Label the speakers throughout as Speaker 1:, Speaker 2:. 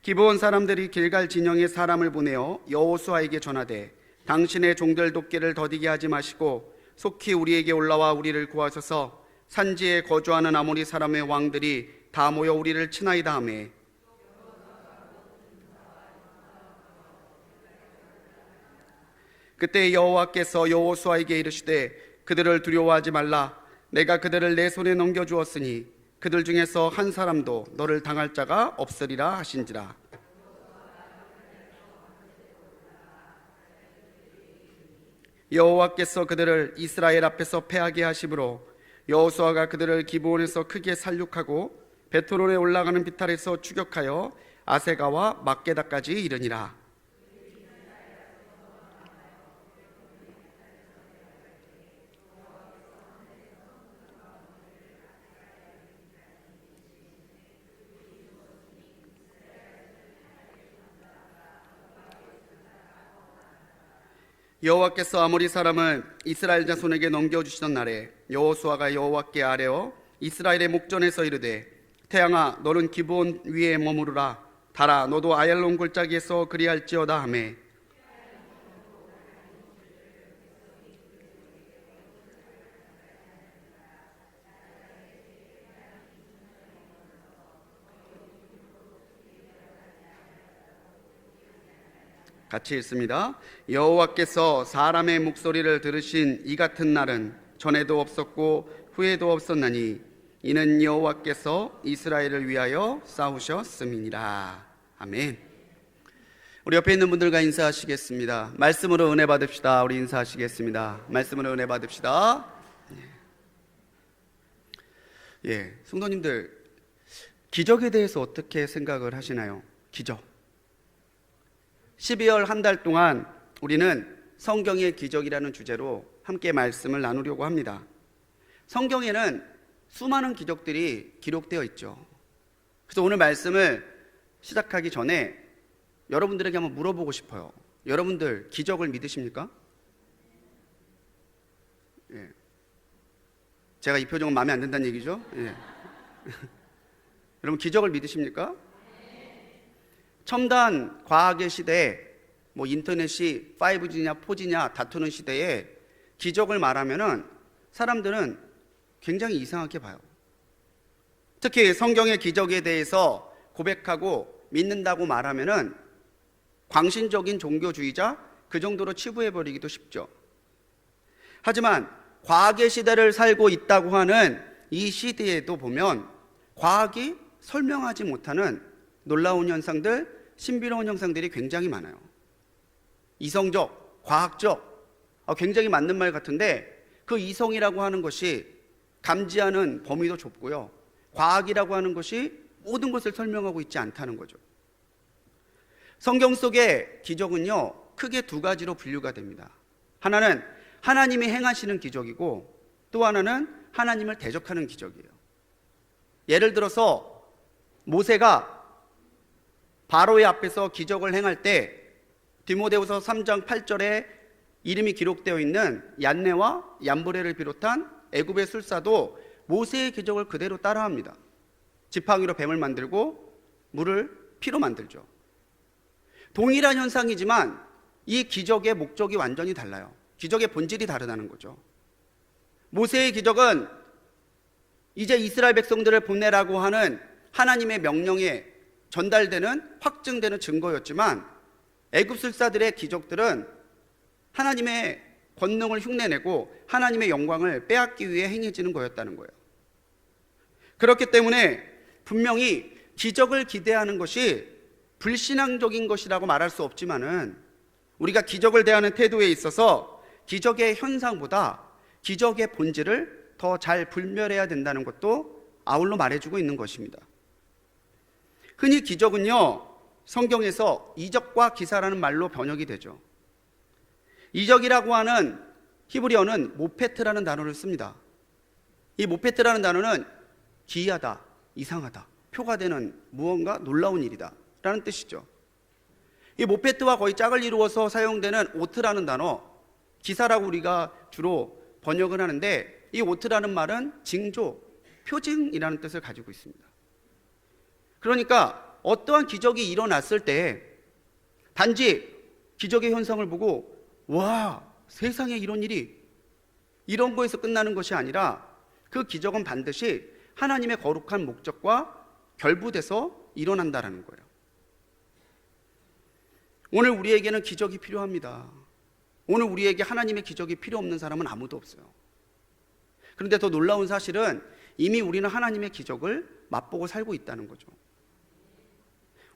Speaker 1: 기브온 사람들이 길갈 진영에 사람을 보내어 여호수아에게 전하되 당신의 종들 돕기를 더디게 하지 마시고 속히 우리에게 올라와 우리를 구하소서. 산지에 거주하는 아모리 사람의 왕들이 다 모여 우리를 치나이다 하매 그때 여호와께서 여호수아에게 이르시되 그들을 두려워하지 말라. 내가 그들을 내 손에 넘겨주었으니 그들 중에서 한 사람도 너를 당할 자가 없으리라 하신지라. 여호와께서 그들을 이스라엘 앞에서 패하게 하심으로 여호수아가 그들을 기브온에서 크게 살육하고 베토론에 올라가는 비탈에서 추격하여 아세가와 막게다까지 이르니라. 여호와께서 아모리 사람을 이스라엘 자손에게 넘겨주시던 날에 여호수아가 여호와께 아뢰어 이스라엘의 목전에서 이르되 태양아 너는 기브온 위에 머무르라. 달아 너도 아얄론 골짜기에서 그리할지어다 하매 같이 읽습니다. 여호와께서 사람의 목소리를 들으신 이 같은 날은 전에도 없었고 후에도 없었나니 이는 여호와께서 이스라엘을 위하여 싸우셨음이니라. 아멘. 우리 옆에 있는 분들과 인사하시겠습니다. 말씀으로 은혜 받읍시다. 우리 인사하시겠습니다. 말씀으로 은혜 받읍시다. 성도님들, 기적에 대해서 어떻게 생각을 하시나요? 기적. 12월 한 달 동안 우리는 성경의 기적이라는 주제로 함께 말씀을 나누려고 합니다. 성경에는 수많은 기적들이 기록되어 있죠. 그래서 오늘 말씀을 시작하기 전에 여러분들에게 한번 물어보고 싶어요. 여러분들 기적을 믿으십니까? 제가 이 표정은 마음에 안 든다는 얘기죠? 여러분 기적을 믿으십니까? 첨단 과학의 시대에 인터넷이 5G냐 4G냐 다투는 시대에 기적을 말하면은 사람들은 굉장히 이상하게 봐요. 특히 성경의 기적에 대해서 고백하고 믿는다고 말하면은 광신적인 종교주의자 그 정도로 치부해버리기도 쉽죠. 하지만 과학의 시대를 살고 있다고 하는 이 시대에도 보면 과학이 설명하지 못하는 놀라운 현상들, 신비로운 현상들이 굉장히 많아요. 이성적, 과학적, 굉장히 맞는 말 같은데 그 이성이라고 하는 것이 감지하는 범위도 좁고요. 과학이라고 하는 것이 모든 것을 설명하고 있지 않다는 거죠. 성경 속의 기적은요, 크게 두 가지로 분류가 됩니다. 하나는 하나님이 행하시는 기적이고 또 하나는 하나님을 대적하는 기적이에요. 예를 들어서 모세가 바로의 앞에서 기적을 행할 때 디모데후서 3장 8절에 이름이 기록되어 있는 얀네와 얀브레를 비롯한 애굽의 술사도 모세의 기적을 그대로 따라합니다. 지팡이로 뱀을 만들고 물을 피로 만들죠. 동일한 현상이지만 이 기적의 목적이 완전히 달라요. 기적의 본질이 다르다는 거죠. 모세의 기적은 이제 이스라엘 백성들을 보내라고 하는 하나님의 명령에 전달되는 확증되는 증거였지만 애굽술사들의 기적들은 하나님의 권능을 흉내내고 하나님의 영광을 빼앗기 위해 행해지는 거였다는 거예요. 그렇기 때문에 분명히 기적을 기대하는 것이 불신앙적인 것이라고 말할 수 없지만은 우리가 기적을 대하는 태도에 있어서 기적의 현상보다 기적의 본질을 더 잘 분별해야 된다는 것도 아울러 말해주고 있는 것입니다. 흔히 기적은요, 성경에서 이적과 기사라는 말로 번역이 되죠. 이적이라고 하는 히브리어는 모페트라는 단어를 씁니다. 이 모페트라는 단어는 기이하다, 이상하다, 표가 되는 무언가 놀라운 일이다 라는 뜻이죠. 이 모페트와 거의 짝을 이루어서 사용되는 오트라는 단어, 기사라고 우리가 주로 번역을 하는데 이 오트라는 말은 징조, 표징이라는 뜻을 가지고 있습니다. 그러니까 어떠한 기적이 일어났을 때 단지 기적의 현상을 보고 와, 세상에 이런 일이, 이런 거에서 끝나는 것이 아니라 그 기적은 반드시 하나님의 거룩한 목적과 결부돼서 일어난다라는 거예요. 오늘 우리에게는 기적이 필요합니다. 오늘 우리에게 하나님의 기적이 필요 없는 사람은 아무도 없어요. 그런데 더 놀라운 사실은 이미 우리는 하나님의 기적을 맛보고 살고 있다는 거죠.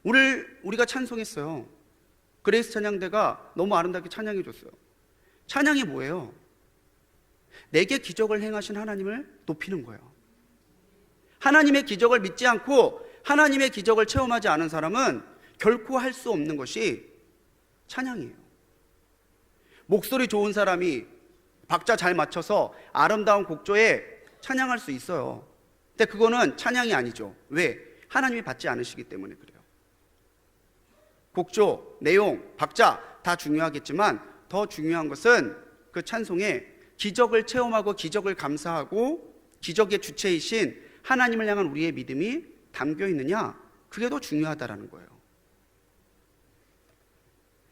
Speaker 1: 오늘 우리가 찬송했어요. 그레이스 찬양대가 너무 아름답게 찬양해 줬어요. 찬양이 뭐예요? 내게 기적을 행하신 하나님을 높이는 거예요. 하나님의 기적을 믿지 않고 하나님의 기적을 체험하지 않은 사람은 결코 할 수 없는 것이 찬양이에요. 목소리 좋은 사람이 박자 잘 맞춰서 아름다운 곡조에 찬양할 수 있어요. 근데 그거는 찬양이 아니죠. 왜? 하나님이 받지 않으시기 때문에 그래요. 곡조, 내용, 박자 다 중요하겠지만 더 중요한 것은 그 찬송에 기적을 체험하고 기적을 감사하고 기적의 주체이신 하나님을 향한 우리의 믿음이 담겨 있느냐, 그게 더 중요하다라는 거예요.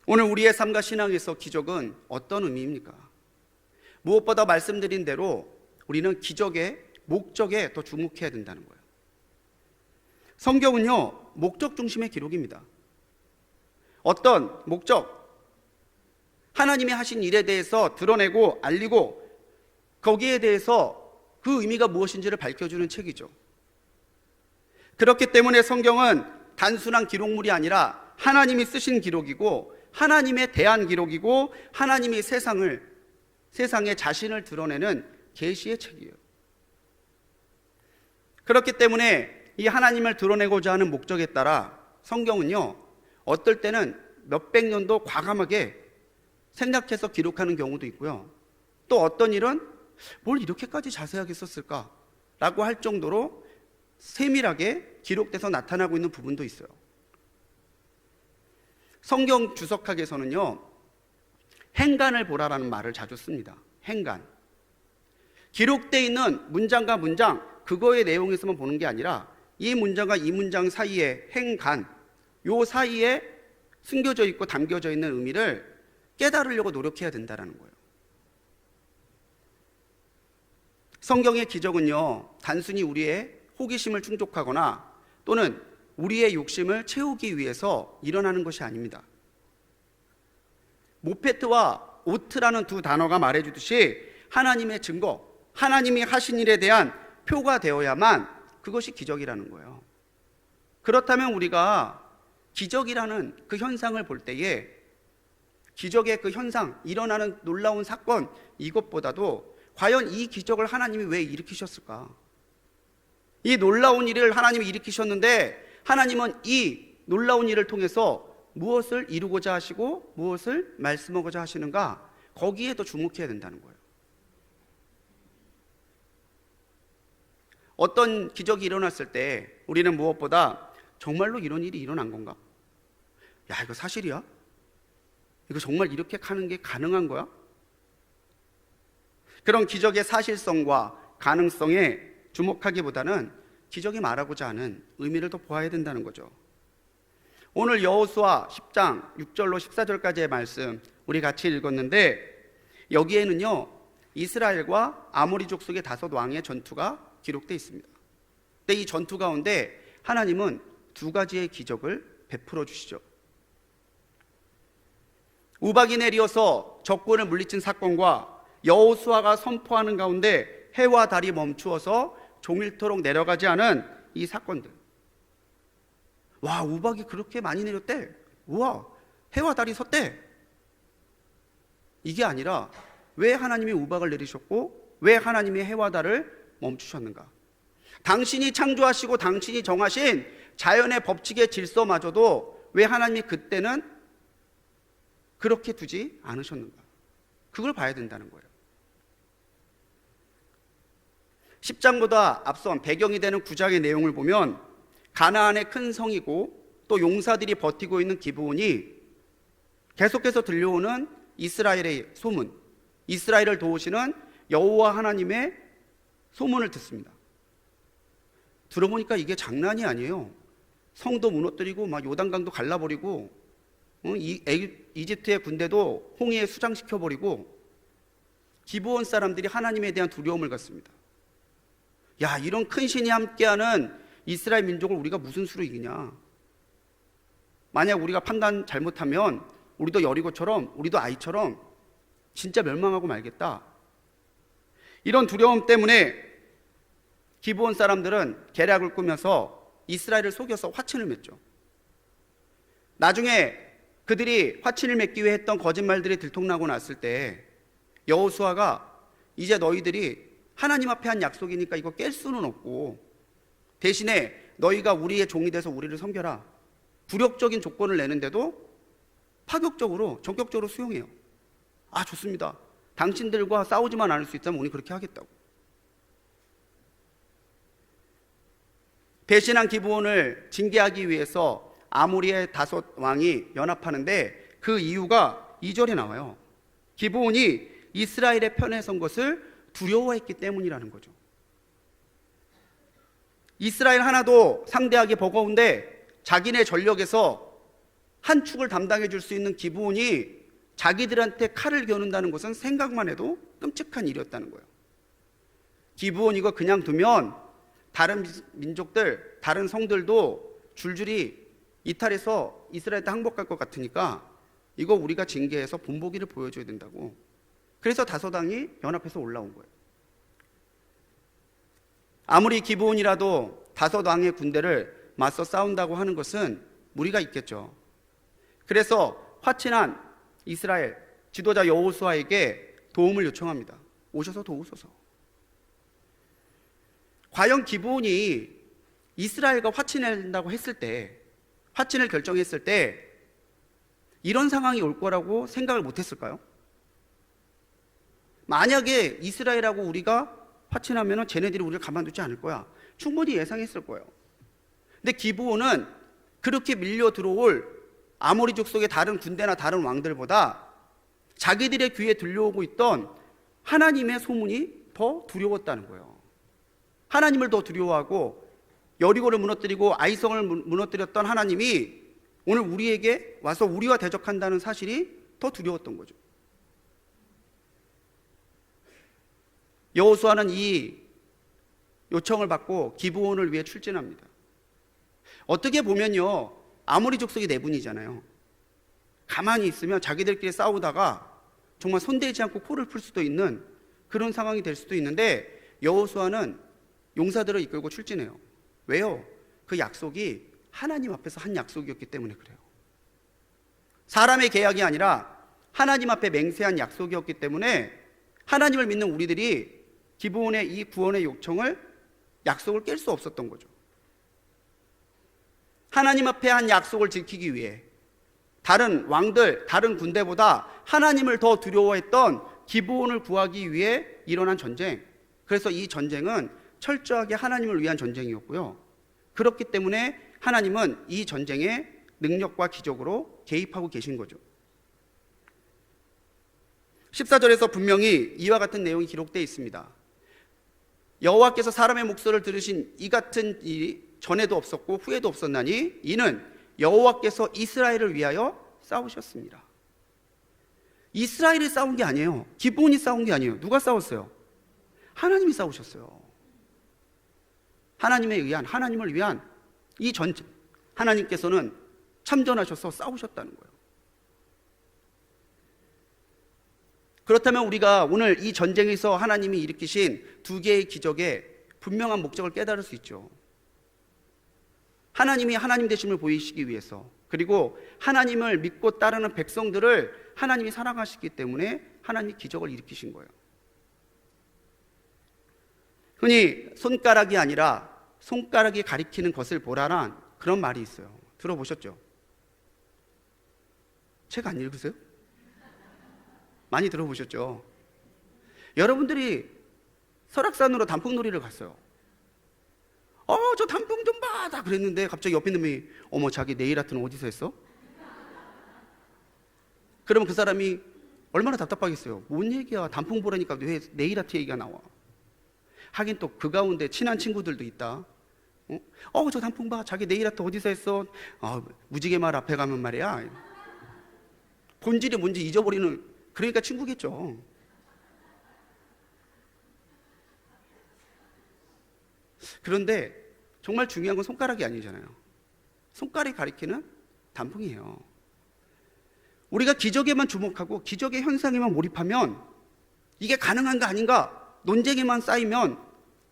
Speaker 1: 오늘 우리의 삶과 신앙에서 기적은 어떤 의미입니까? 무엇보다 말씀드린 대로 우리는 기적의 목적에 더 주목해야 된다는 거예요. 성경은요, 목적 중심의 기록입니다. 어떤 목적, 하나님이 하신 일에 대해서 드러내고 알리고 거기에 대해서 그 의미가 무엇인지를 밝혀주는 책이죠. 그렇기 때문에 성경은 단순한 기록물이 아니라 하나님이 쓰신 기록이고 하나님에 대한 기록이고 하나님이 세상에 자신을 드러내는 계시의 책이에요. 그렇기 때문에 이 하나님을 드러내고자 하는 목적에 따라 성경은요, 어떨 때는 몇백 년도 과감하게 생각해서 기록하는 경우도 있고요. 또 어떤 일은 뭘 이렇게까지 자세하게 썼을까? 라고 할 정도로 세밀하게 기록돼서 나타나고 있는 부분도 있어요. 성경 주석학에서는요, 행간을 보라라는 말을 자주 씁니다. 행간. 기록되어 있는 문장과 문장, 그거의 내용에서만 보는 게 아니라 이 문장과 이 문장 사이에 행간, 요 사이에 숨겨져 있고 담겨져 있는 의미를 깨달으려고 노력해야 된다는 거예요. 성경의 기적은요, 단순히 우리의 호기심을 충족하거나 또는 우리의 욕심을 채우기 위해서 일어나는 것이 아닙니다. 모페트와 오트라는 두 단어가 말해주듯이 하나님의 증거, 하나님이 하신 일에 대한 표가 되어야만 그것이 기적이라는 거예요. 그렇다면 우리가 기적이라는 그 현상을 볼 때에 기적의 그 현상, 일어나는 놀라운 사건, 이것보다도 과연 이 기적을 하나님이 왜 일으키셨을까? 이 놀라운 일을 하나님이 일으키셨는데 하나님은 이 놀라운 일을 통해서 무엇을 이루고자 하시고 무엇을 말씀하고자 하시는가? 거기에 더 주목해야 된다는 거예요. 어떤 기적이 일어났을 때 우리는 무엇보다 정말로 이런 일이 일어난 건가? 야, 이거 사실이야? 이거 정말 이렇게 하는 게 가능한 거야? 그런 기적의 사실성과 가능성에 주목하기보다는 기적이 말하고자 하는 의미를 더 보아야 된다는 거죠. 오늘 여호수아 10장 6절로 14절까지의 말씀 우리 같이 읽었는데, 여기에는요 이스라엘과 아모리 족속의 다섯 왕의 전투가 기록되어 있습니다. 근데 이 전투 가운데 하나님은 두 가지의 기적을 베풀어 주시죠. 우박이 내리어서 적군을 물리친 사건과 여호수아가 선포하는 가운데 해와 달이 멈추어서 종일토록 내려가지 않은 이 사건들. 와, 우박이 그렇게 많이 내렸대. 우와, 해와 달이 섰대. 이게 아니라 왜 하나님이 우박을 내리셨고 왜 하나님이 해와 달을 멈추셨는가? 당신이 창조하시고 당신이 정하신 자연의 법칙의 질서마저도 왜 하나님이 그때는 그렇게 두지 않으셨는가? 그걸 봐야 된다는 거예요. 10장보다 앞선 배경이 되는 9장의 내용을 보면 가나안의 큰 성이고 또 용사들이 버티고 있는 기브온이 계속해서 들려오는 이스라엘의 소문, 이스라엘을 도우시는 여호와 하나님의 소문을 듣습니다. 들어보니까 이게 장난이 아니에요. 성도 무너뜨리고 막 요단강도 갈라버리고 이집트의 군대도 홍해에 수장시켜버리고 기브온 사람들이 하나님에 대한 두려움을 갖습니다. 야, 이런 큰 신이 함께하는 이스라엘 민족을 우리가 무슨 수로 이기냐. 만약 우리가 판단 잘못하면 우리도 여리고처럼, 우리도 아이처럼 진짜 멸망하고 말겠다. 이런 두려움 때문에 기브온 사람들은 계략을 꾸며서 이스라엘을 속여서 화친을 맺죠. 나중에 그들이 화친을 맺기 위해 했던 거짓말들이 들통나고 났을 때 여호수아가 이제 너희들이 하나님 앞에 한 약속이니까 이거 깰 수는 없고 대신에 너희가 우리의 종이 돼서 우리를 섬겨라. 굴욕적인 조건을 내는데도 파격적으로 전격적으로 수용해요. 아, 좋습니다. 당신들과 싸우지만 않을 수 있다면 우리 그렇게 하겠다고. 배신한 기브온을 징계하기 위해서 아모리의 5 왕이 연합하는데 그 이유가 2절에 나와요. 기브온이 이스라엘의 편에 선 것을 두려워했기 때문이라는 거죠. 이스라엘 하나도 상대하기 버거운데 자기네 전력에서 한 축을 담당해 줄 수 있는 기브온이 자기들한테 칼을 겨눈다는 것은 생각만 해도 끔찍한 일이었다는 거예요. 기브온 이거 그냥 두면 다른 민족들, 다른 성들도 줄줄이 이탈해서 이스라엘한테 항복할 것 같으니까 이거 우리가 징계해서 본보기를 보여줘야 된다고. 그래서 5당이 연합해서 올라온 거예요. 아무리 기브온이라도 5왕의 군대를 맞서 싸운다고 하는 것은 무리가 있겠죠. 그래서 화친한 이스라엘 지도자 여호수아에게 도움을 요청합니다. 오셔서 도우소서. 과연 기브온이 이스라엘과 화친한다고 했을 때, 화친을 결정했을 때 이런 상황이 올 거라고 생각을 못했을까요? 만약에 이스라엘하고 우리가 화친하면 쟤네들이 우리를 가만두지 않을 거야. 충분히 예상했을 거예요. 근데 기브온은 그렇게 밀려 들어올 아모리 족속의 다른 군대나 다른 왕들보다 자기들의 귀에 들려오고 있던 하나님의 소문이 더 두려웠다는 거예요. 하나님을 더 두려워하고 여리고를 무너뜨리고 아이성을 무너뜨렸던 하나님이 오늘 우리에게 와서 우리와 대적한다는 사실이 더 두려웠던 거죠. 여호수아는 이 요청을 받고 기브온을 위해 출진합니다. 어떻게 보면요, 아모리 족속이 4분이잖아요. 가만히 있으면 자기들끼리 싸우다가 정말 손대지 않고 코를 풀 수도 있는 그런 상황이 될 수도 있는데 여호수아는 용사들을 이끌고 출진해요. 왜요? 그 약속이 하나님 앞에서 한 약속이었기 때문에 그래요. 사람의 계약이 아니라 하나님 앞에 맹세한 약속이었기 때문에 하나님을 믿는 우리들이 기브온의 이 구원의 요청을, 약속을 깰 수 없었던 거죠. 하나님 앞에 한 약속을 지키기 위해 다른 왕들, 다른 군대보다 하나님을 더 두려워했던 기브온을 구하기 위해 일어난 전쟁. 그래서 이 전쟁은 철저하게 하나님을 위한 전쟁이었고요. 그렇기 때문에 하나님은 이 전쟁에 능력과 기적으로 개입하고 계신 거죠. 14절에서 분명히 이와 같은 내용이 기록되어 있습니다. 여호와께서 사람의 목소리를 들으신 이 같은 일이 전에도 없었고 후에도 없었나니 이는 여호와께서 이스라엘을 위하여 싸우셨습니다. 이스라엘이 싸운 게 아니에요. 기브온이 싸운 게 아니에요. 누가 싸웠어요? 하나님이 싸우셨어요. 하나님에 의한, 하나님을 위한 이 전쟁, 하나님께서는 참전하셔서 싸우셨다는 거예요. 그렇다면 우리가 오늘 이 전쟁에서 하나님이 일으키신 2개의 기적의 분명한 목적을 깨달을 수 있죠. 하나님이 하나님 되심을 보이시기 위해서, 그리고 하나님을 믿고 따르는 백성들을 하나님이 사랑하시기 때문에 하나님이 기적을 일으키신 거예요. 흔히 손가락이 아니라 손가락이 가리키는 것을 보라란 그런 말이 있어요. 들어보셨죠? 책 안 읽으세요? 많이 들어보셨죠? 여러분들이 설악산으로 단풍놀이를 갔어요. 저 단풍 좀 봐! 다 그랬는데 갑자기 옆에 있는 놈이 어머, 자기 네일 아트는 어디서 했어? 그러면 그 사람이 얼마나 답답하겠어요. 뭔 얘기야, 단풍 보라니까 왜 네일 아트 얘기가 나와. 하긴 또 그 가운데 친한 친구들도 있다. 저 단풍 봐. 자기 네일 아트 어디서 했어? 무지개 마을 앞에 가면 말이야. 본질이 뭔지 잊어버리는, 그러니까 친구겠죠. 그런데 정말 중요한 건 손가락이 아니잖아요. 손가락이 가리키는 단풍이에요. 우리가 기적에만 주목하고 기적의 현상에만 몰입하면, 이게 가능한가 아닌가 논쟁에만 쌓이면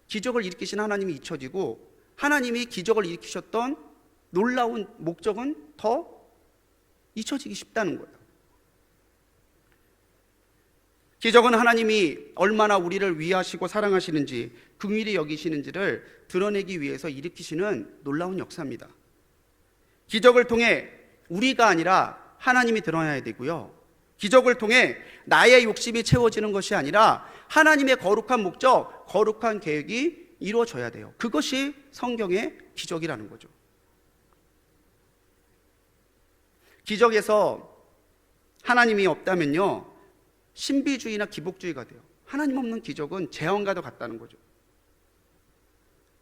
Speaker 1: 기적을 일으키신 하나님이 잊혀지고, 하나님이 기적을 일으키셨던 놀라운 목적은 더 잊혀지기 쉽다는 거예요. 기적은 하나님이 얼마나 우리를 위하시고 사랑하시는지, 긍휼히 여기시는지를 드러내기 위해서 일으키시는 놀라운 역사입니다. 기적을 통해 우리가 아니라 하나님이 드러나야 되고요, 기적을 통해 나의 욕심이 채워지는 것이 아니라 하나님의 거룩한 목적, 거룩한 계획이 이루어져야 돼요. 그것이 성경의 기적이라는 거죠. 기적에서 하나님이 없다면요, 신비주의나 기복주의가 돼요. 하나님 없는 기적은 재앙과도 같다는 거죠.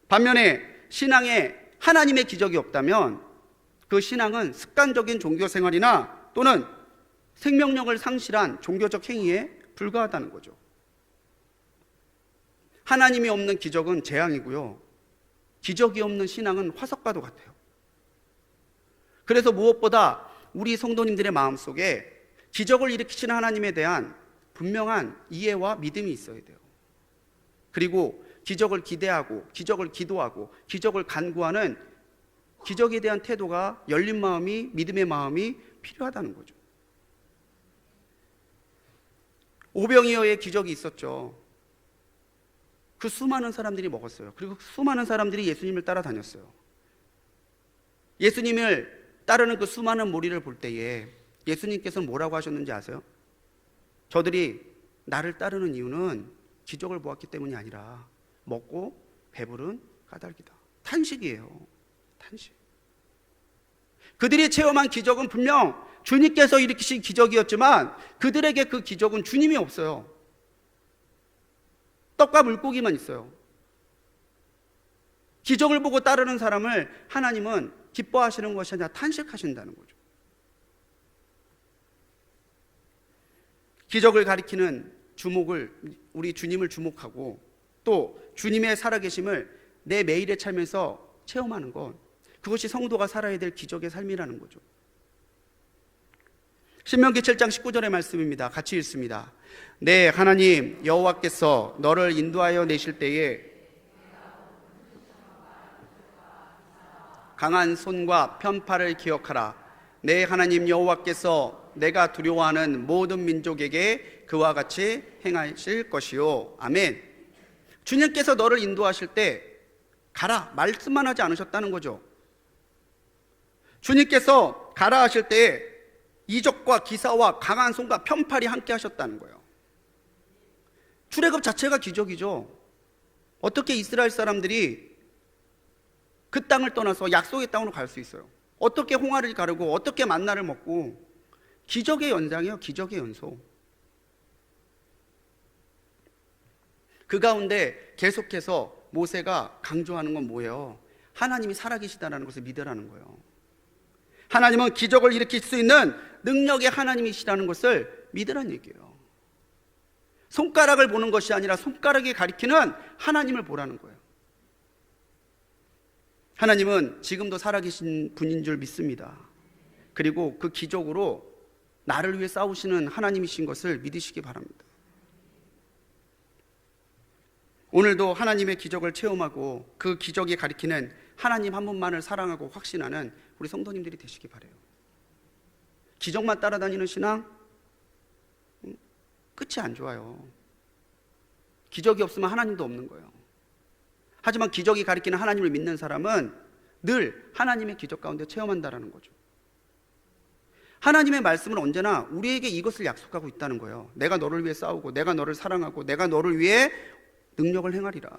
Speaker 1: 반면에 신앙에 하나님의 기적이 없다면 그 신앙은 습관적인 종교 생활이나 또는 생명력을 상실한 종교적 행위에 불과하다는 거죠. 하나님이 없는 기적은 재앙이고요, 기적이 없는 신앙은 화석과도 같아요. 그래서 무엇보다 우리 성도님들의 마음속에 기적을 일으키시는 하나님에 대한 분명한 이해와 믿음이 있어야 돼요. 그리고 기적을 기대하고, 기적을 기도하고, 기적을 간구하는 기적에 대한 태도가, 열린 마음이, 믿음의 마음이 필요하다는 거죠. 오병이어의 기적이 있었죠. 그 수많은 사람들이 먹었어요. 그리고 수많은 사람들이 예수님을 따라다녔어요. 예수님을 따르는 그 수많은 무리를 볼 때에 예수님께서는 뭐라고 하셨는지 아세요? 저들이 나를 따르는 이유는 기적을 보았기 때문이 아니라 먹고 배부른 까닭이다. 탄식이에요. 탄식. 그들이 체험한 기적은 분명 주님께서 일으키신 기적이었지만 그들에게 그 기적은 주님이 없어요. 떡과 물고기만 있어요. 기적을 보고 따르는 사람을 하나님은 기뻐하시는 것이 아니라 탄식하신다는 거죠. 기적을 가리키는 주목을, 우리 주님을 주목하고 또 주님의 살아계심을 내 매일의 삶에서 체험하는 것, 그것이 성도가 살아야 될 기적의 삶이라는 거죠. 신명기 7장 19절의 말씀입니다. 같이 읽습니다. 네, 하나님 여호와께서 너를 인도하여 내실 때에 강한 손과 편팔을 기억하라. 네, 하나님 여호와께서 내가 두려워하는 모든 민족에게 그와 같이 행하실 것이요. 아멘. 주님께서 너를 인도하실 때 가라 말씀만 하지 않으셨다는 거죠. 주님께서 가라 하실 때 이적과 기사와 강한 손과 편팔이 함께 하셨다는 거예요. 출애굽 자체가 기적이죠. 어떻게 이스라엘 사람들이 그 땅을 떠나서 약속의 땅으로 갈 수 있어요? 어떻게 홍해를 가르고 어떻게 만나를 먹고, 기적의 연장이에요. 기적의 연속. 그 가운데 계속해서 모세가 강조하는 건 뭐예요? 하나님이 살아계시다는 것을 믿으라는 거예요. 하나님은 기적을 일으킬 수 있는 능력의 하나님이시라는 것을 믿으라는 얘기예요. 손가락을 보는 것이 아니라 손가락이 가리키는 하나님을 보라는 거예요. 하나님은 지금도 살아계신 분인 줄 믿습니다. 그리고 그 기적으로 나를 위해 싸우시는 하나님이신 것을 믿으시기 바랍니다. 오늘도 하나님의 기적을 체험하고 그 기적이 가리키는 하나님 한 분만을 사랑하고 확신하는 우리 성도님들이 되시기 바라요. 기적만 따라다니는 신앙 끝이 안 좋아요. 기적이 없으면 하나님도 없는 거예요. 하지만 기적이 가리키는 하나님을 믿는 사람은 늘 하나님의 기적 가운데 체험한다라는 거죠. 하나님의 말씀은 언제나 우리에게 이것을 약속하고 있다는 거예요. 내가 너를 위해 싸우고 내가 너를 사랑하고 내가 너를 위해 능력을 행하리라.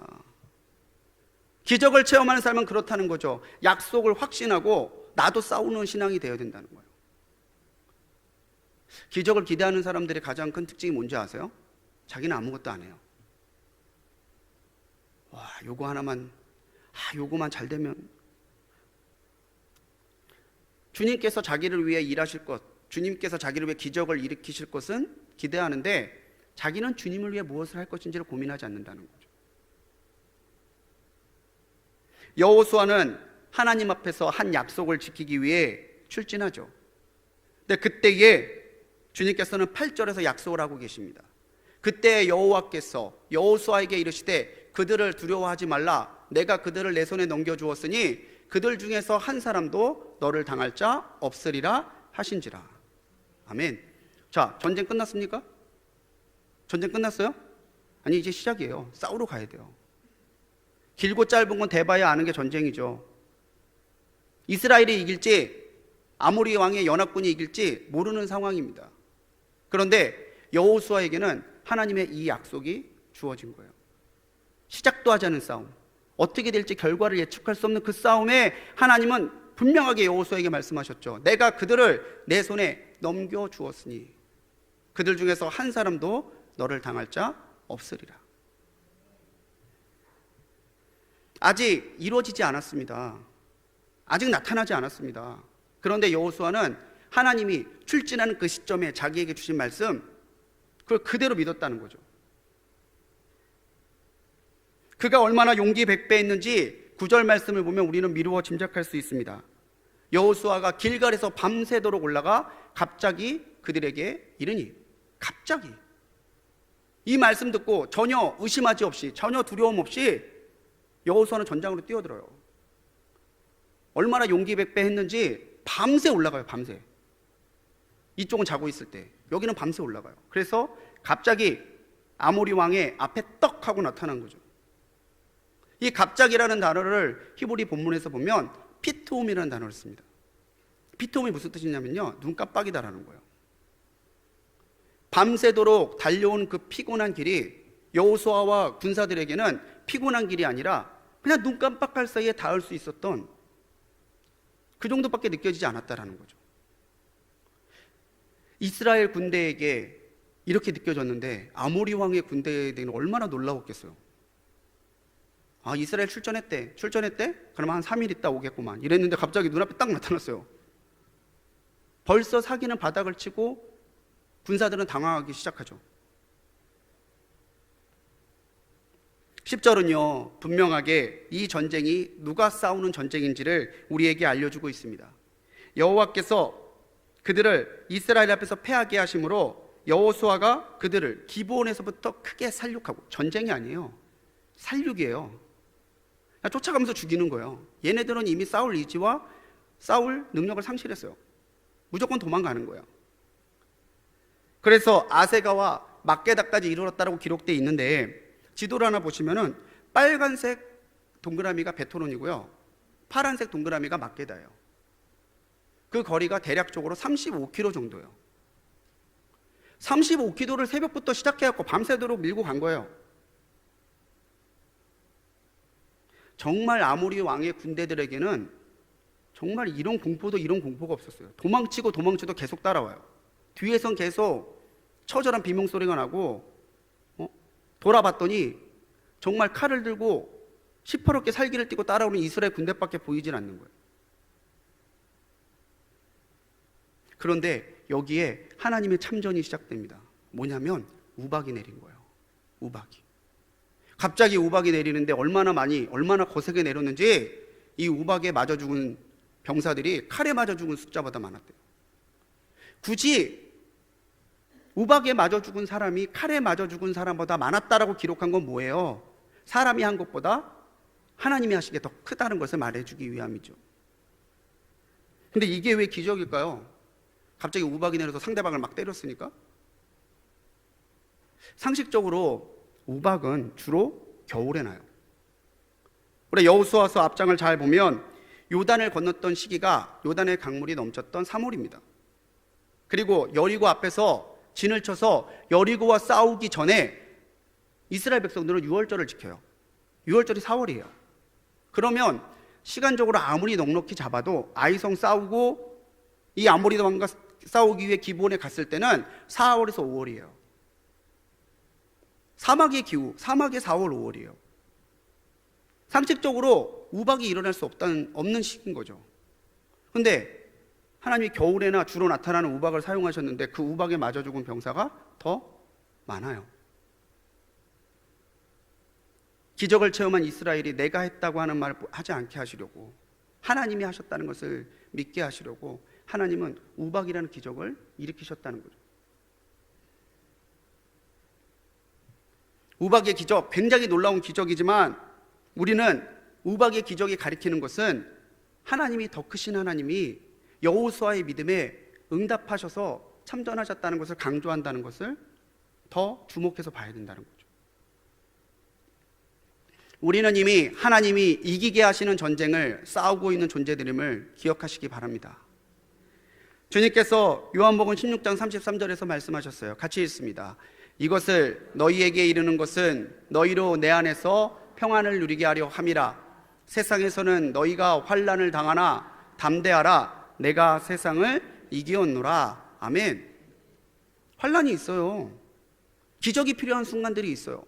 Speaker 1: 기적을 체험하는 삶은 그렇다는 거죠. 약속을 확신하고 나도 싸우는 신앙이 되어야 된다는 거예요. 기적을 기대하는 사람들의 가장 큰 특징이 뭔지 아세요? 자기는 아무것도 안 해요. 와, 요거 하나만, 요거만 잘 되면. 주님께서 자기를 위해 일하실 것, 주님께서 자기를 위해 기적을 일으키실 것은 기대하는데 자기는 주님을 위해 무엇을 할 것인지를 고민하지 않는다는 거죠. 여호수아는 하나님 앞에서 한 약속을 지키기 위해 출진하죠. 근데 그때에 주님께서는 8절에서 약속을 하고 계십니다. 그때 여호와께서 여호수아에게 이르시되 그들을 두려워하지 말라. 내가 그들을 내 손에 넘겨주었으니 그들 중에서 한 사람도 너를 당할 자 없으리라 하신지라. 아멘. 자, 전쟁 끝났습니까? 전쟁 끝났어요? 아니, 이제 시작이에요. 싸우러 가야 돼요. 길고 짧은 건 대봐야 아는 게 전쟁이죠. 이스라엘이 이길지 아모리 왕의 연합군이 이길지 모르는 상황입니다. 그런데 여호수아에게는 하나님의 이 약속이 주어진 거예요. 시작도 하지 않은 싸움, 어떻게 될지 결과를 예측할 수 없는 그 싸움에 하나님은 분명하게 여호수아에게 말씀하셨죠. 내가 그들을 내 손에 넘겨주었으니 그들 중에서 한 사람도 너를 당할 자 없으리라. 아직 이루어지지 않았습니다. 아직 나타나지 않았습니다. 그런데 여호수아는 하나님이 출진하는 그 시점에 자기에게 주신 말씀, 그걸 그대로 믿었다는 거죠. 그가 얼마나 용기 백배했는지 9절 말씀을 보면 우리는 미루어 짐작할 수 있습니다. 여호수아가 길갈에서 밤새도록 올라가 갑자기 그들에게 이르니, 갑자기 이 말씀 듣고 전혀 의심하지 없이, 전혀 두려움 없이 여호수아는 전장으로 뛰어들어요. 얼마나 용기 백배했는지 밤새 올라가요. 밤새. 이쪽은 자고 있을 때, 여기는 밤새 올라가요. 그래서 갑자기 아모리 왕의 앞에 떡 하고 나타난 거죠. 이 갑자기라는 단어를 히브리 본문에서 보면 피트홈이라는 단어를 씁니다. 피트홈이 무슨 뜻이냐면요, 눈 깜빡이다라는 거예요. 밤새도록 달려온 그 피곤한 길이 여호수아와 군사들에게는 피곤한 길이 아니라 그냥 눈 깜빡할 사이에 닿을 수 있었던 그 정도밖에 느껴지지 않았다라는 거죠. 이스라엘 군대에게 이렇게 느껴졌는데 아모리 왕의 군대에게는 얼마나 놀라웠겠어요. 아, 이스라엘 출전했대. 그러면 한 3일 있다 오겠구만 이랬는데 갑자기 눈앞에 딱 나타났어요. 벌써 사기는 바닥을 치고 군사들은 당황하기 시작하죠. 10절은요 분명하게 이 전쟁이 누가 싸우는 전쟁인지를 우리에게 알려주고 있습니다. 여호와께서 그들을 이스라엘 앞에서 패하게 하심으로 여호수아가 그들을 기브온에서부터 크게 살육하고, 전쟁이 아니에요, 살육이에요. 쫓아가면서 죽이는 거예요. 얘네들은 이미 싸울 의지와 싸울 능력을 상실했어요. 무조건 도망가는 거예요. 그래서 아세가와 막게다까지 이르렀다라고 기록되어 있는데, 지도를 하나 보시면은 빨간색 동그라미가 베토론이고요, 파란색 동그라미가 막게다예요. 그 거리가 대략적으로 35km 정도예요. 35km를 새벽부터 시작해갖고 밤새도록 밀고 간 거예요. 정말 아모리 왕의 군대들에게는 정말 이런 공포가 없었어요. 도망치도 계속 따라와요. 뒤에선 계속 처절한 비명소리가 나고, 돌아봤더니 정말 칼을 들고 시퍼렇게 살기를 띠고 따라오는 이스라엘 군대밖에 보이질 않는 거예요. 그런데 여기에 하나님의 참전이 시작됩니다. 뭐냐면 우박이 내린 거예요. 우박이. 갑자기 우박이 내리는데 얼마나 거세게 내렸는지 이 우박에 맞아 죽은 병사들이 칼에 맞아 죽은 숫자보다 많았대요. 굳이 우박에 맞아 죽은 사람이 칼에 맞아 죽은 사람보다 많았다라고 기록한 건 뭐예요? 사람이 한 것보다 하나님이 하신 게 더 크다는 것을 말해주기 위함이죠. 근데 이게 왜 기적일까요? 갑자기 우박이 내려서 상대방을 막 때렸으니까? 상식적으로 우박은 주로 겨울에 나요. 우리 여호수아서 앞장을 잘 보면 요단을 건넜던 시기가 요단의 강물이 넘쳤던 3월입니다. 그리고 여리고 앞에서 진을 쳐서 여리고와 싸우기 전에 이스라엘 백성들은 유월절을 지켜요. 유월절이 4월이에요. 그러면 시간적으로 아무리 넉넉히 잡아도 아이성 싸우고 이 아모리 왕과 싸우기 위해 기브온에 갔을 때는 4월에서 5월이에요. 사막의 기후, 사막의 4월, 5월이에요. 상식적으로 우박이 일어날 수 없는 시기인 거죠. 근데 하나님이 겨울에나 주로 나타나는 우박을 사용하셨는데 그 우박에 맞아 죽은 병사가 더 많아요. 기적을 체험한 이스라엘이 내가 했다고 하는 말 하지 않게 하시려고, 하나님이 하셨다는 것을 믿게 하시려고 하나님은 우박이라는 기적을 일으키셨다는 거죠. 우박의 기적, 굉장히 놀라운 기적이지만 우리는 우박의 기적이 가리키는 것은 하나님이 더 크신 하나님이 여호수아의 믿음에 응답하셔서 참전하셨다는 것을 강조한다는 것을 더 주목해서 봐야 된다는 거죠. 우리는 이미 하나님이 이기게 하시는 전쟁을 싸우고 있는 존재들임을 기억하시기 바랍니다. 주님께서 요한복음 16장 33절에서 말씀하셨어요. 같이 읽습니다. 이것을 너희에게 이르는 것은 너희로 내 안에서 평안을 누리게 하려 함이라. 세상에서는 너희가 환난을 당하나 담대하라. 내가 세상을 이기었노라. 아멘. 환난이 있어요. 기적이 필요한 순간들이 있어요.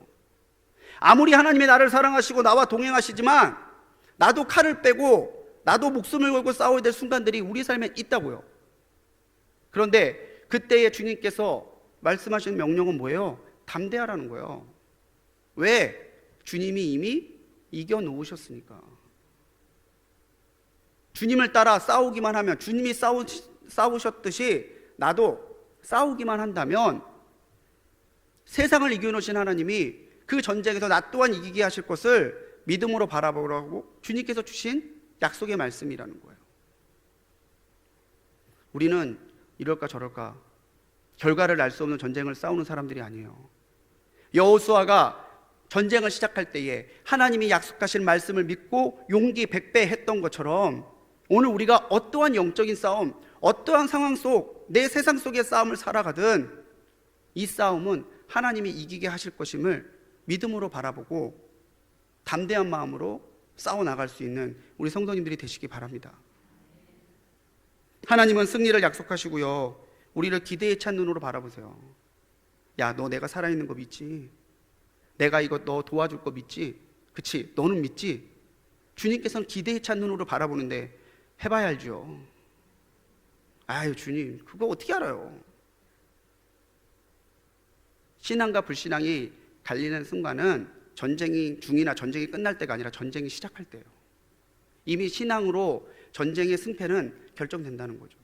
Speaker 1: 아무리 하나님이 나를 사랑하시고 나와 동행하시지만 나도 칼을 빼고 나도 목숨을 걸고 싸워야 될 순간들이 우리 삶에 있다고요. 그런데 그때에 주님께서 말씀하시는 명령은 뭐예요? 담대하라는 거예요. 왜? 주님이 이미 이겨놓으셨으니까. 주님을 따라 싸우기만 하면, 주님이 싸우셨듯이 나도 싸우기만 한다면 세상을 이겨놓으신 하나님이 그 전쟁에서 나 또한 이기게 하실 것을 믿음으로 바라보라고 주님께서 주신 약속의 말씀이라는 거예요. 우리는 이럴까 저럴까 결과를 알 수 없는 전쟁을 싸우는 사람들이 아니에요. 여호수아가 전쟁을 시작할 때에 하나님이 약속하신 말씀을 믿고 용기 100배 했던 것처럼 오늘 우리가 어떠한 영적인 싸움, 어떠한 상황 속, 내 세상 속의 싸움을 살아가든 이 싸움은 하나님이 이기게 하실 것임을 믿음으로 바라보고 담대한 마음으로 싸워나갈 수 있는 우리 성도님들이 되시기 바랍니다. 하나님은 승리를 약속하시고요, 우리를 기대에 찬 눈으로 바라보세요. 야, 너 내가 살아있는 거 믿지? 내가 이거 너 도와줄 거 믿지? 그치? 너는 믿지? 주님께서는 기대에 찬 눈으로 바라보는데 해봐야 알죠. 아유, 주님 그거 어떻게 알아요? 신앙과 불신앙이 갈리는 순간은 전쟁이 중이나 전쟁이 끝날 때가 아니라 전쟁이 시작할 때예요. 이미 신앙으로 전쟁의 승패는 결정된다는 거죠.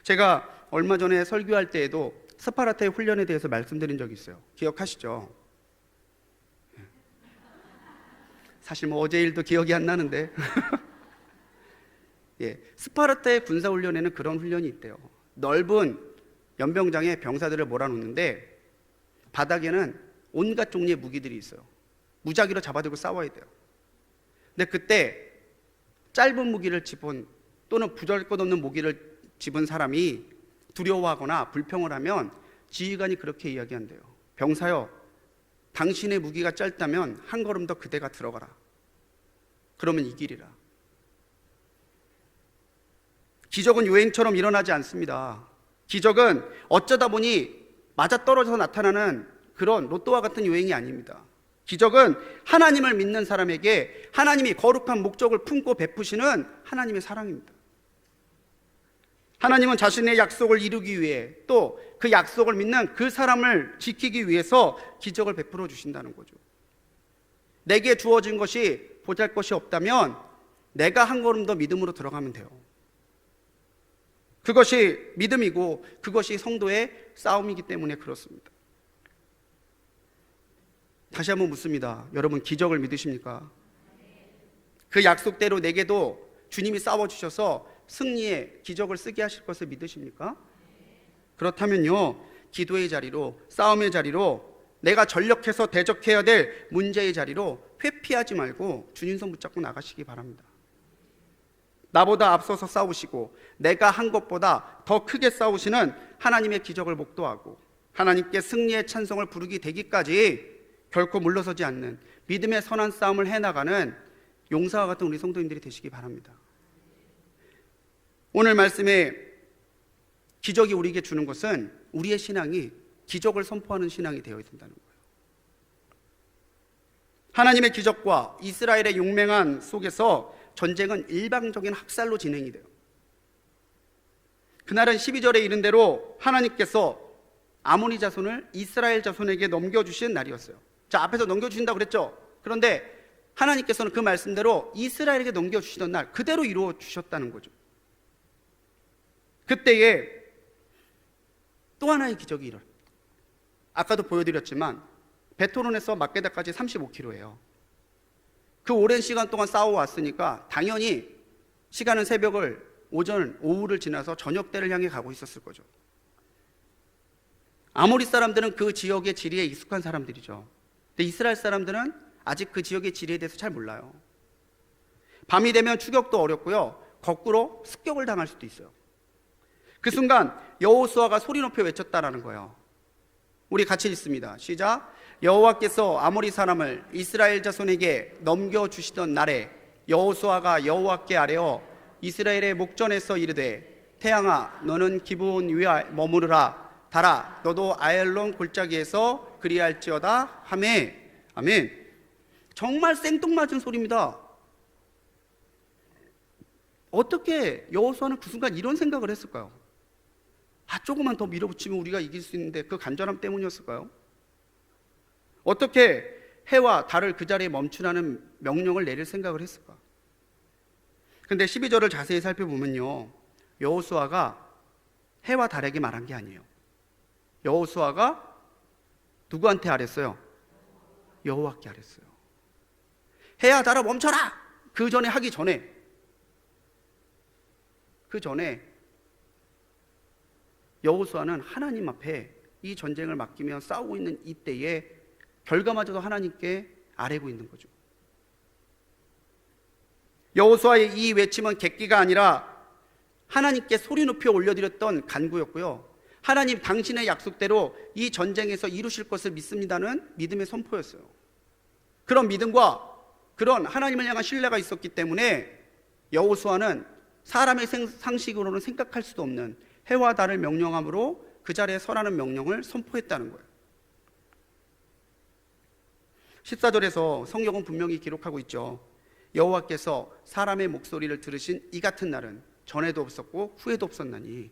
Speaker 1: 제가 얼마 전에 설교할 때에도 스파르타의 훈련에 대해서 말씀드린 적이 있어요. 기억하시죠? 사실 뭐 어제 일도 기억이 안 나는데 예, 스파르타의 군사훈련에는 그런 훈련이 있대요. 넓은 연병장에 병사들을 몰아놓는데 바닥에는 온갖 종류의 무기들이 있어요. 무작위로 잡아들고 싸워야 돼요. 근데 그때 짧은 무기를 집은 또는 부잘것없는 무기를 집은 사람이 두려워하거나 불평을 하면 지휘관이 그렇게 이야기한대요. 병사여, 당신의 무기가 짧다면 한 걸음 더 그대가 들어가라. 그러면 이기리라. 기적은 유행처럼 일어나지 않습니다. 기적은 어쩌다 보니 맞아떨어져서 나타나는 그런 로또와 같은 유행이 아닙니다. 기적은 하나님을 믿는 사람에게 하나님이 거룩한 목적을 품고 베푸시는 하나님의 사랑입니다. 하나님은 자신의 약속을 이루기 위해 또 그 약속을 믿는 그 사람을 지키기 위해서 기적을 베풀어 주신다는 거죠. 내게 주어진 것이 보잘것이 없다면 내가 한 걸음 더 믿음으로 들어가면 돼요. 그것이 믿음이고 그것이 성도의 싸움이기 때문에 그렇습니다. 다시 한번 묻습니다. 여러분, 기적을 믿으십니까? 그 약속대로 내게도 주님이 싸워주셔서 승리의 기적을 쓰게 하실 것을 믿으십니까? 그렇다면요, 기도의 자리로, 싸움의 자리로, 내가 전력해서 대적해야 될 문제의 자리로 회피하지 말고 주님 손 붙잡고 나가시기 바랍니다. 나보다 앞서서 싸우시고 내가 한 것보다 더 크게 싸우시는 하나님의 기적을 목도하고 하나님께 승리의 찬송을 부르게 되기까지 결코 물러서지 않는 믿음의 선한 싸움을 해나가는 용사와 같은 우리 성도님들이 되시기 바랍니다. 오늘 말씀에 기적이 우리에게 주는 것은 우리의 신앙이 기적을 선포하는 신앙이 되어야 된다는 거예요. 하나님의 기적과 이스라엘의 용맹한 속에서 전쟁은 일방적인 학살로 진행이 돼요. 그날은 12절에 이른 대로 하나님께서 아모니 자손을 이스라엘 자손에게 넘겨주신 날이었어요. 자, 앞에서 넘겨주신다고 그랬죠. 그런데 하나님께서는 그 말씀대로 이스라엘에게 넘겨주시던 날 그대로 이루어 주셨다는 거죠. 그때에 또 하나의 기적이 일어나요. 아까도 보여드렸지만 베토론에서 막게다까지 35km예요. 그 오랜 시간 동안 싸워왔으니까 당연히 시간은 새벽을 오후를 지나서 저녁 때를 향해 가고 있었을 거죠. 아모리 사람들은 그 지역의 지리에 익숙한 사람들이죠. 근데 이스라엘 사람들은 아직 그 지역의 지리에 대해서 잘 몰라요. 밤이 되면 추격도 어렵고요, 거꾸로 습격을 당할 수도 있어요. 그 순간 여호수아가 소리 높여 외쳤다라는 거예요. 우리 같이 읽습니다. 시작. 여호와께서 아모리 사람을 이스라엘 자손에게 넘겨주시던 날에 여호수아가 여호와께 아뢰어 이스라엘의 목전에서 이르되 태양아 너는 기브온 위에 머무르라, 달아 너도 아엘론 골짜기에서 그리할지어다 하매. 아멘. 정말 생뚱맞은 소리입니다. 어떻게 여호수아는 그 순간 이런 생각을 했을까요? 조금만 더 밀어붙이면 우리가 이길 수 있는데, 그 간절함 때문이었을까요? 어떻게 해와 달을 그 자리에 멈추라는 명령을 내릴 생각을 했을까? 근데 12절을 자세히 살펴보면요, 여호수아가 해와 달에게 말한 게 아니에요. 여호수아가 누구한테 아랬어요? 여호와께 아랬어요. 해야 달아 멈춰라! 그 전에 하기 전에, 그 전에 여호수아는 하나님 앞에 이 전쟁을 맡기며 싸우고 있는 이때에 결과마저도 하나님께 아뢰고 있는 거죠. 여호수아의 이 외침은 객기가 아니라 하나님께 소리 높여 올려드렸던 간구였고요, 하나님 당신의 약속대로 이 전쟁에서 이루실 것을 믿습니다는 믿음의 선포였어요. 그런 믿음과 그런 하나님을 향한 신뢰가 있었기 때문에 여호수아는 사람의 상식으로는 생각할 수도 없는 해와 달을 명령함으로 그 자리에 서라는 명령을 선포했다는 거예요. 14절에서 성경은 분명히 기록하고 있죠. 여호와께서 사람의 목소리를 들으신 이 같은 날은 전에도 없었고 후에도 없었나니.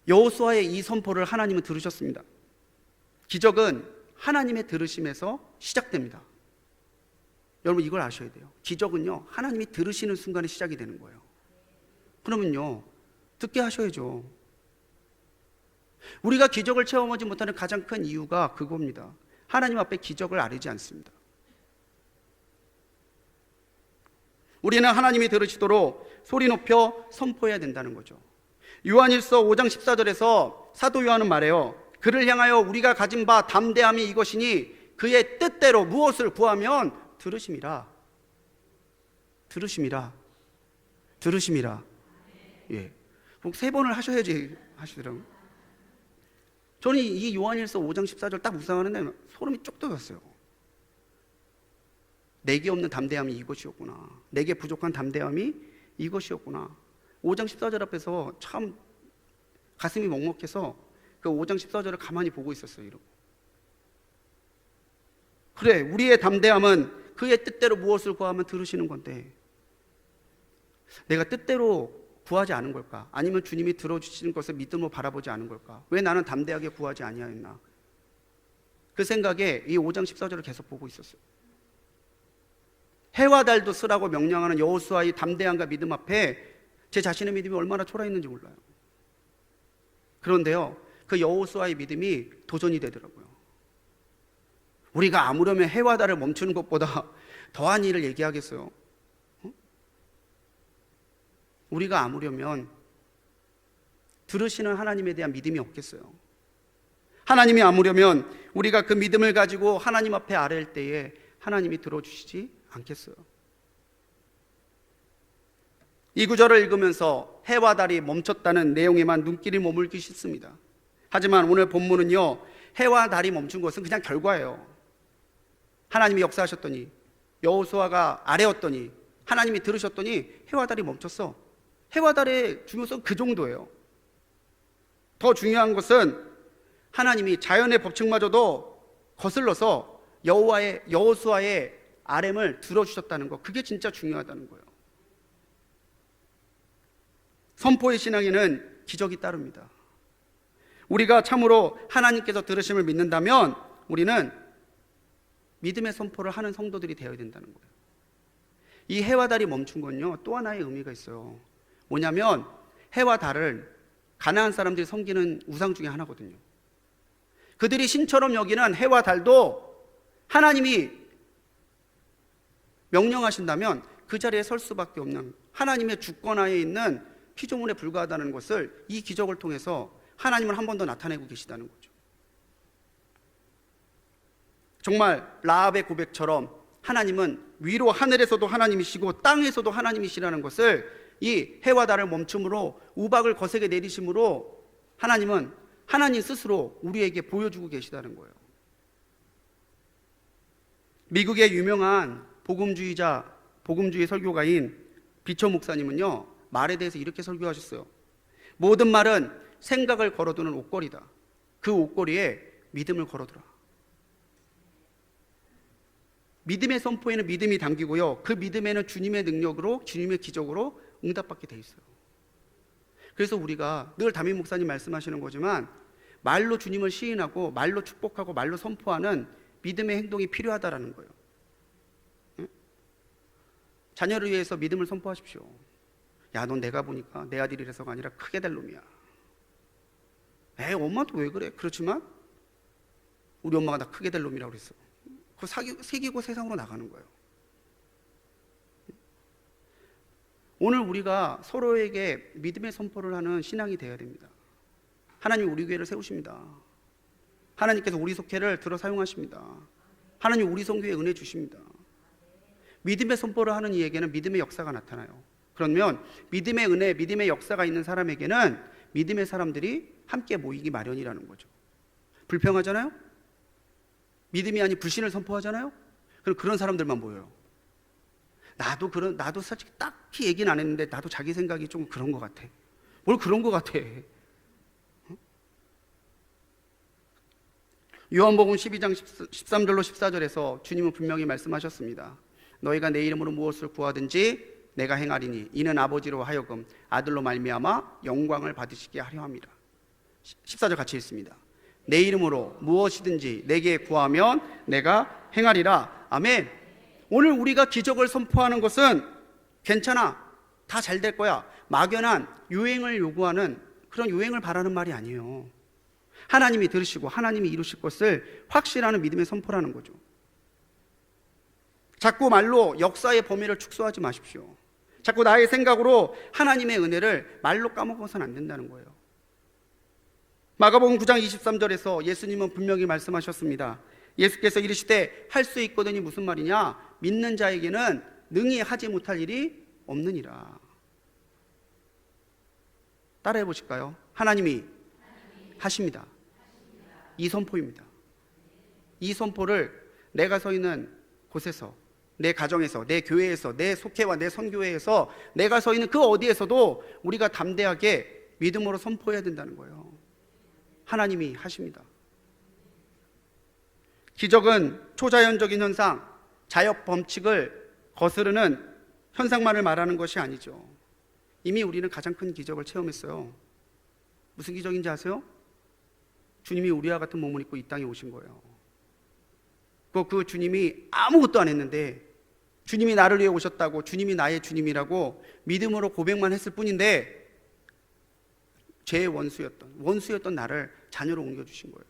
Speaker 1: 여호수아의 이 선포를 하나님은 들으셨습니다. 기적은 하나님의 들으심에서 시작됩니다. 여러분 이걸 아셔야 돼요. 기적은요, 하나님이 들으시는 순간에 시작이 되는 거예요. 그러면요, 듣게 하셔야죠. 우리가 기적을 체험하지 못하는 가장 큰 이유가 그겁니다. 하나님 앞에 기적을 아뢰지 않습니다. 우리는 하나님이 들으시도록 소리 높여 선포해야 된다는 거죠. 요한일서 5장 14절에서 사도 요한은 말해요. 그를 향하여 우리가 가진 바 담대함이 이것이니 그의 뜻대로 무엇을 구하면 들으심이라. 들으심이라. 들으심이라. 예, 꼭 3번을 하셔야지 하시더라고요. 저는 이 요한일서 5장 14절 딱 묵상하는데 소름이 쭉 돋았어요. 내게 없는 담대함이 이것이었구나. 내게 부족한 담대함이 이것이었구나. 5장 14절 앞에서 참 가슴이 먹먹해서 그 5장 14절을 가만히 보고 있었어요. 이러고. 그래, 우리의 담대함은 그의 뜻대로 무엇을 구하면 들으시는 건데, 내가 뜻대로 구하지 않은 걸까? 아니면 주님이 들어주시는 것을 믿음으로 바라보지 않은 걸까? 왜 나는 담대하게 구하지 아니하였나? 그 생각에 이 5장 14절을 계속 보고 있었어요. 해와 달도 쓰라고 명령하는 여호수아의 담대함과 믿음 앞에 제 자신의 믿음이 얼마나 초라했는지 몰라요. 그런데요, 그 여호수아의 믿음이 도전이 되더라고요. 우리가 아무려면 해와 달을 멈추는 것보다 더한 일을 얘기하겠어요? 우리가 아무려면 들으시는 하나님에 대한 믿음이 없겠어요? 하나님이 아무려면 우리가 그 믿음을 가지고 하나님 앞에 아뢰일 때에 하나님이 들어주시지 않겠어요? 이 구절을 읽으면서 해와 달이 멈췄다는 내용에만 눈길이 머물기 쉽습니다. 하지만 오늘 본문은요, 해와 달이 멈춘 것은 그냥 결과예요. 하나님이 역사하셨더니, 여호수아가 아뢰었더니, 하나님이 들으셨더니 해와 달이 멈췄어. 해와 달의 중요성은 그 정도예요. 더 중요한 것은 하나님이 자연의 법칙마저도 거슬러서 여호수아의 RM을 들어주셨다는 거, 그게 진짜 중요하다는 거예요. 선포의 신앙에는 기적이 따릅니다. 우리가 참으로 하나님께서 들으심을 믿는다면 우리는 믿음의 선포를 하는 성도들이 되어야 된다는 거예요. 이 해와 달이 멈춘 건요, 또 하나의 의미가 있어요. 뭐냐면 해와 달을 가나안 사람들이 섬기는 우상 중에 하나거든요. 그들이 신처럼 여기는 해와 달도 하나님이 명령하신다면 그 자리에 설 수밖에 없는 하나님의 주권하에 있는 피조물에 불과하다는 것을 이 기적을 통해서 하나님은 한 번 더 나타내고 계시다는 거죠. 정말 라합의 고백처럼 하나님은 위로 하늘에서도 하나님이시고 땅에서도 하나님이시라는 것을 이 해와 달을 멈춤으로, 우박을 거세게 내리심으로 하나님은 하나님 스스로 우리에게 보여주고 계시다는 거예요. 미국의 유명한 복음주의 설교가인 비처 목사님은요, 말에 대해서 이렇게 설교하셨어요. 모든 말은 생각을 걸어두는 옷걸이다. 그 옷걸이에 믿음을 걸어두라. 믿음의 선포에는 믿음이 담기고요, 그 믿음에는 주님의 능력으로, 주님의 기적으로 응답받게 돼 있어요. 그래서 우리가 늘 담임 목사님 말씀하시는 거지만 말로 주님을 시인하고 말로 축복하고 말로 선포하는 믿음의 행동이 필요하다라는 거예요. 자녀를 위해서 믿음을 선포하십시오. 야, 넌 내가 보니까 내 아들이라서가 아니라 크게 될 놈이야. 엄마도 왜 그래? 그렇지만 우리 엄마가 나 크게 될 놈이라고 그랬어. 그거 새기고 세상으로 나가는 거예요. 오늘 우리가 서로에게 믿음의 선포를 하는 신앙이 되어야 됩니다. 하나님이 우리 교회를 세우십니다. 하나님께서 우리 속회를 들어 사용하십니다. 하나님 우리 성교에 은혜 주십니다. 믿음의 선포를 하는 이에게는 믿음의 역사가 나타나요. 그러면 믿음의 은혜, 믿음의 역사가 있는 사람에게는 믿음의 사람들이 함께 모이기 마련이라는 거죠. 불평하잖아요? 믿음이 아닌 불신을 선포하잖아요? 그럼 그런 사람들만 모여요. 나도 솔직히 딱히 얘기는 안 했는데 나도 자기 생각이 좀 그런 것 같아. 뭘 그런 것 같아. 요한복음 12장 13절로 14절에서 주님은 분명히 말씀하셨습니다. 너희가 내 이름으로 무엇을 구하든지 내가 행하리니 이는 아버지로 하여금 아들로 말미암아 영광을 받으시게 하려 함이라. 14절 같이 읽습니다. 내 이름으로 무엇이든지 내게 구하면 내가 행하리라. 아멘. 오늘 우리가 기적을 선포하는 것은 괜찮아, 다 잘 될 거야, 막연한 유행을 요구하는 그런 유행을 바라는 말이 아니에요. 하나님이 들으시고 하나님이 이루실 것을 확실하는 믿음의 선포라는 거죠. 자꾸 말로 역사의 범위를 축소하지 마십시오. 자꾸 나의 생각으로 하나님의 은혜를 말로 까먹어서는 안 된다는 거예요. 마가복음 9장 23절에서 예수님은 분명히 말씀하셨습니다. 예수께서 이르시되 할 수 있거든이 무슨 말이냐? 믿는 자에게는 능히 하지 못할 일이 없느니라. 따라해 보실까요? 하나님이 하십니다. 이 선포입니다. 이 선포를 내가 서 있는 곳에서, 내 가정에서, 내 교회에서, 내 속회와 내 선교회에서, 내가 서 있는 그 어디에서도 우리가 담대하게 믿음으로 선포해야 된다는 거예요. 하나님이 하십니다. 기적은 초자연적인 현상, 자역 법칙을 거스르는 현상만을 말하는 것이 아니죠. 이미 우리는 가장 큰 기적을 체험했어요. 무슨 기적인지 아세요? 주님이 우리와 같은 몸을 입고 이 땅에 오신 거예요. 그 주님이 아무것도 안 했는데 주님이 나를 위해 오셨다고, 주님이 나의 주님이라고 믿음으로 고백만 했을 뿐인데 죄의 원수였던 나를 자녀로 옮겨주신 거예요.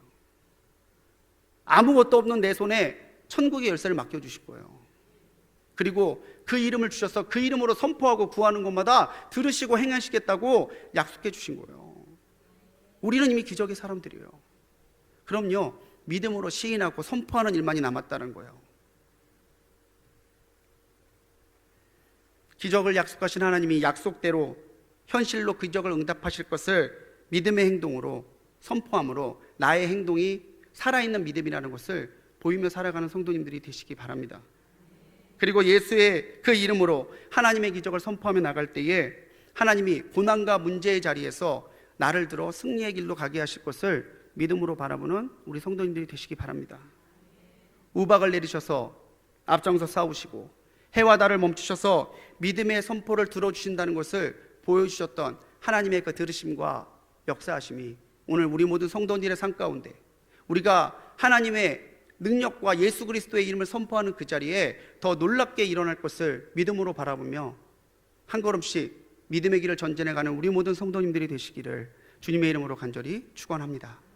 Speaker 1: 아무것도 없는 내 손에 천국의 열쇠를 맡겨주신 거예요. 그리고 그 이름을 주셔서 그 이름으로 선포하고 구하는 것마다 들으시고 행하시겠다고 약속해 주신 거예요. 우리는 이미 기적의 사람들이에요. 그럼요, 믿음으로 시인하고 선포하는 일만이 남았다는 거예요. 기적을 약속하신 하나님이 약속대로 현실로 기적을 응답하실 것을 믿음의 행동으로 선포함으로 나의 행동이 살아있는 믿음이라는 것을 보이며 살아가는 성도님들이 되시기 바랍니다. 그리고 예수의 그 이름으로 하나님의 기적을 선포하며 나갈 때에 하나님이 고난과 문제의 자리에서 나를 들어 승리의 길로 가게 하실 것을 믿음으로 바라보는 우리 성도님들이 되시기 바랍니다. 우박을 내리셔서 앞장서 싸우시고 해와 달을 멈추셔서 믿음의 선포를 들어주신다는 것을 보여주셨던 하나님의 그 들으심과 역사하심이 오늘 우리 모든 성도들의 삶 가운데 우리가 하나님의 능력과 예수 그리스도의 이름을 선포하는 그 자리에 더 놀랍게 일어날 것을 믿음으로 바라보며 한 걸음씩 믿음의 길을 전진해 가는 우리 모든 성도님들이 되시기를 주님의 이름으로 간절히 축원합니다.